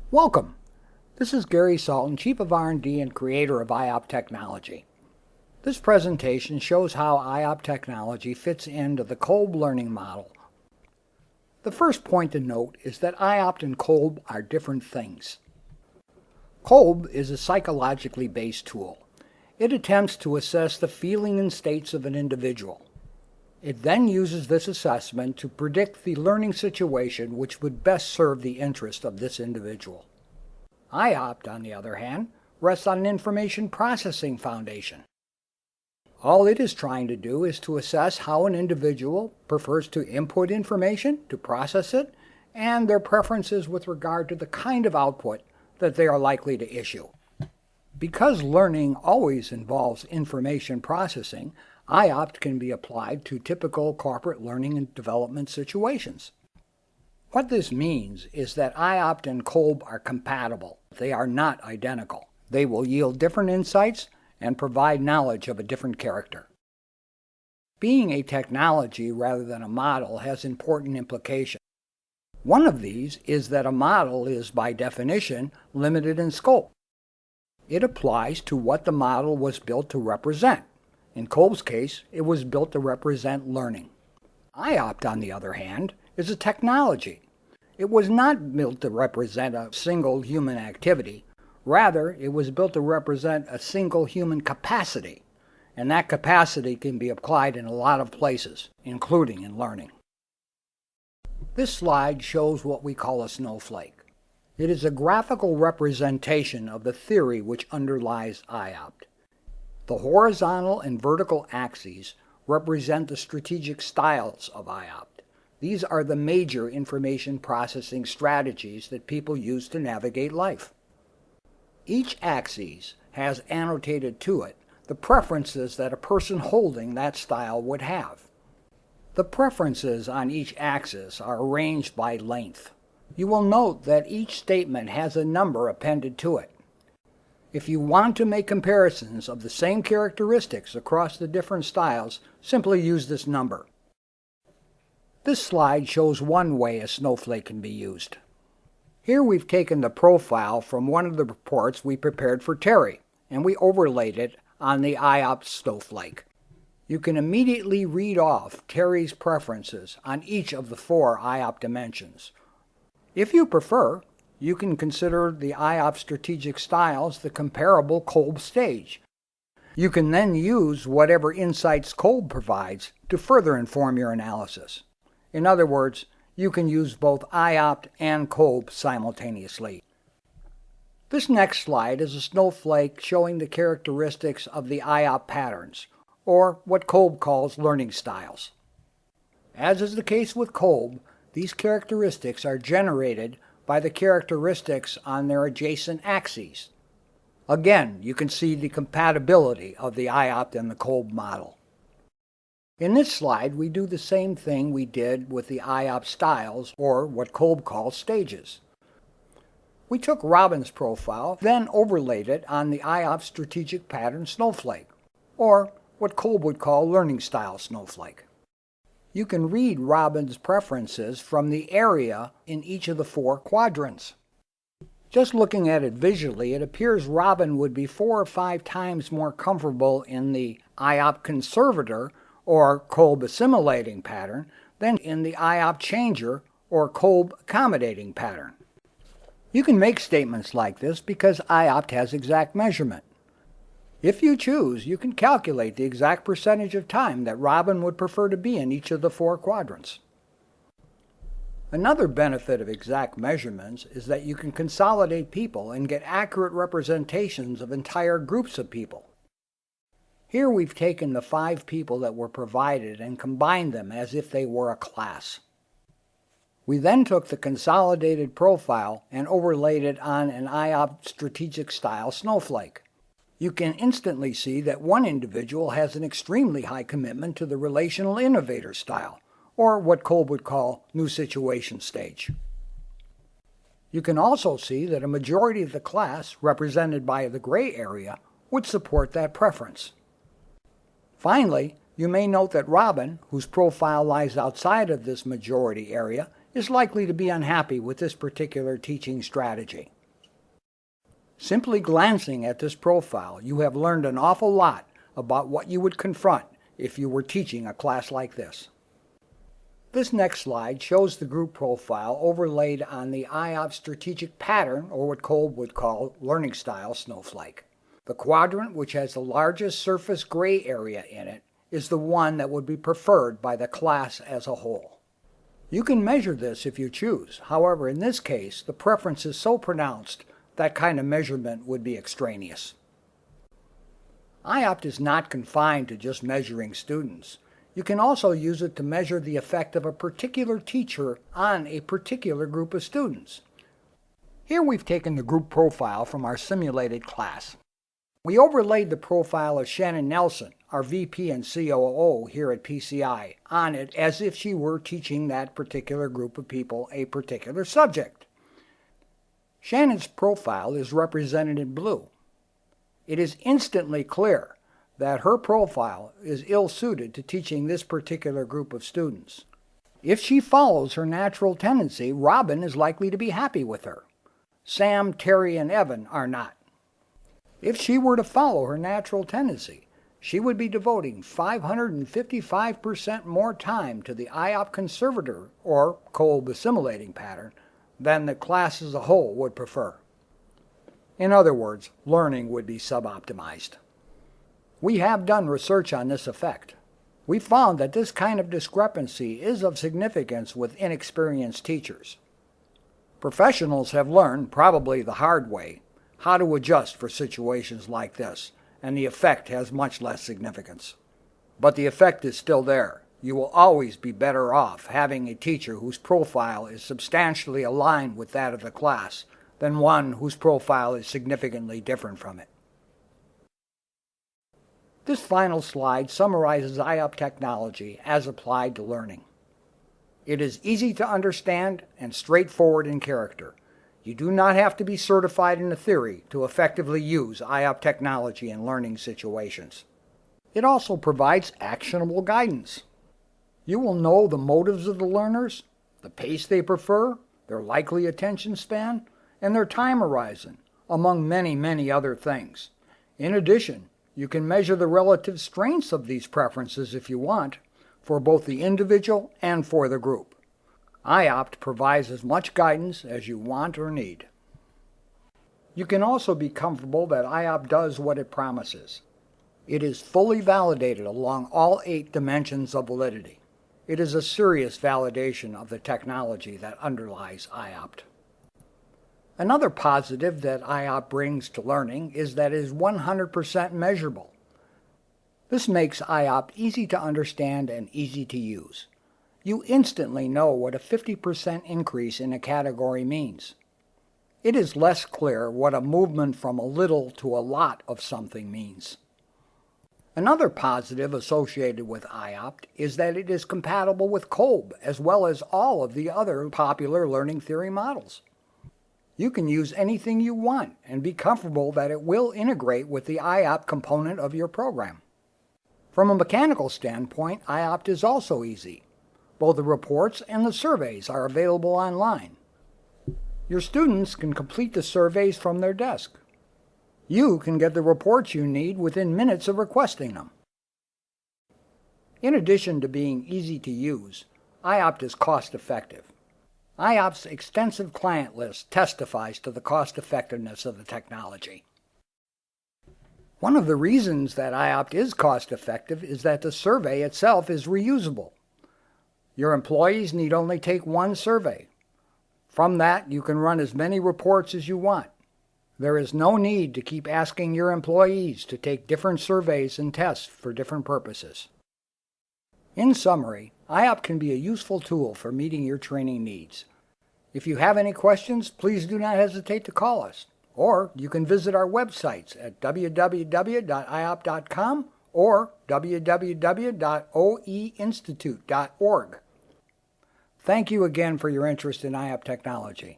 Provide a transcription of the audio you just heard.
Welcome. This is Gary Salton, Chief of R&D and creator of IOP Technology. This presentation shows how IOP technology fits into the Kolb Learning Model. The first point to note is that IOP and Kolb are different things. Kolb is a psychologically based tool. It attempts to assess the feeling and states of an individual. It then uses this assessment to predict the learning situation which would best serve the interest of this individual. IOP, on the other hand, rests on an information processing foundation. All it is trying to do is to assess how an individual prefers to input information, to process it, and their preferences with regard to the kind of output that they are likely to issue. Because learning always involves information processing, IOP can be applied to typical corporate learning and development situations. What this means is that IOP and Kolb are compatible. They are not identical. They will yield different insights and provide knowledge of a different character. Being a technology rather than a model has important implications. One of these is that a model is, by definition, limited in scope. It applies to what the model was built to represent. In Kolb's case, it was built to represent learning. IOP, on the other hand, is a technology. It was not built to represent a single human activity. Rather, it was built to represent a single human capacity, and that capacity can be applied in a lot of places, including in learning. This slide shows what we call a snowflake. It is a graphical representation of the theory which underlies IOP. The horizontal and vertical axes represent the strategic styles of IOP. These are the major information processing strategies that people use to navigate life. Each axis has annotated to it the preferences that a person holding that style would have. The preferences on each axis are arranged by length. You will note that each statement has a number appended to it. If you want to make comparisons of the same characteristics across the different styles, simply use this number. This slide shows one way a snowflake can be used. Here we've taken the profile from one of the reports we prepared for Terry, and we overlaid it on the IOP snowflake. You can immediately read off Terry's preferences on each of the 4 IOP dimensions. If you prefer, you can consider the IOP strategic styles the comparable Kolb stage. You can then use whatever insights Kolb provides to further inform your analysis. In other words, you can use both IOP and Kolb simultaneously. This next slide is a snowflake showing the characteristics of the IOP patterns, or what Kolb calls learning styles. As is the case with Kolb, these characteristics are generated by the characteristics on their adjacent axes. Again, you can see the compatibility of the IOP and the Kolb model. In this slide, we do the same thing we did with the IOP styles, or what Kolb calls stages. We took Robin's profile, then overlaid it on the IOP strategic pattern snowflake, or what Kolb would call learning style snowflake. You can read Robin's preferences from the area in each of the 4 quadrants. Just looking at it visually, it appears Robin would be 4 or 5 times more comfortable in the IOP conservator or Kolb assimilating pattern than in the IOP changer or Kolb accommodating pattern. You can make statements like this because IOP has exact measurement. If you choose, you can calculate the exact percentage of time that Robin would prefer to be in each of the 4 quadrants. Another benefit of exact measurements is that you can consolidate people and get accurate representations of entire groups of people. Here we've taken the 5 people that were provided and combined them as if they were a class. We then took the consolidated profile and overlaid it on an IOP strategic style snowflake. You can instantly see that one individual has an extremely high commitment to the relational innovator style, or what Kolb would call new situation stage. You can also see that a majority of the class, represented by the gray area, would support that preference. Finally, you may note that Robin, whose profile lies outside of this majority area, is likely to be unhappy with this particular teaching strategy. Simply glancing at this profile, you have learned an awful lot about what you would confront if you were teaching a class like this. This next slide shows the group profile overlaid on the IOP strategic pattern, or what Kolb would call learning style snowflake. The quadrant, which has the largest surface gray area in it, is the one that would be preferred by the class as a whole. You can measure this if you choose. However, in this case, the preference is so pronounced that kind of measurement would be extraneous. IOPT is not confined to just measuring students. You can also use it to measure the effect of a particular teacher on a particular group of students. Here we've taken the group profile from our simulated class. We overlaid the profile of Shannon Nelson, our VP and COO here at PCI, on it as if she were teaching that particular group of people a particular subject. Shannon's profile is represented in blue. It is instantly clear that her profile is ill-suited to teaching this particular group of students. If she follows her natural tendency, Robin is likely to be happy with her. Sam, Terry, and Evan are not. If she were to follow her natural tendency, she would be devoting 555% more time to the IOP conservator, or Kolb assimilating pattern, than the class as a whole would prefer. In other words, learning would be suboptimized. We have done research on this effect. We found that this kind of discrepancy is of significance with inexperienced teachers. Professionals have learned, probably the hard way, how to adjust for situations like this, and the effect has much less significance. But the effect is still there. You will always be better off having a teacher whose profile is substantially aligned with that of the class than one whose profile is significantly different from it. This final slide summarizes IOP technology as applied to learning. It is easy to understand and straightforward in character. You do not have to be certified in a theory to effectively use IOP technology in learning situations. It also provides actionable guidance. You will know the motives of the learners, the pace they prefer, their likely attention span, and their time horizon, among many, many other things. In addition, you can measure the relative strengths of these preferences if you want, for both the individual and for the group. IOPT provides as much guidance as you want or need. You can also be comfortable that IOPT does what it promises. It is fully validated along all 8 dimensions of validity. It is a serious validation of the technology that underlies IOPT. Another positive that IOPT brings to learning is that it is 100% measurable. This makes IOPT easy to understand and easy to use. You instantly know what a 50% increase in a category means. It is less clear what a movement from a little to a lot of something means. Another positive associated with IOPT is that it is compatible with Kolb as well as all of the other popular learning theory models. You can use anything you want and be comfortable that it will integrate with the IOPT component of your program. From a mechanical standpoint, IOPT is also easy. Both the reports and the surveys are available online. Your students can complete the surveys from their desk. You can get the reports you need within minutes of requesting them. In addition to being easy to use, IOPT is cost-effective. IOPT's extensive client list testifies to the cost-effectiveness of the technology. One of the reasons that IOPT is cost-effective is that the survey itself is reusable. Your employees need only take one survey. From that, you can run as many reports as you want. There is no need to keep asking your employees to take different surveys and tests for different purposes. In summary, IOPT can be a useful tool for meeting your training needs. If you have any questions, please do not hesitate to call us, or you can visit our websites at www.iop.com or www.oeinstitute.org. Thank you again for your interest in IOPT technology.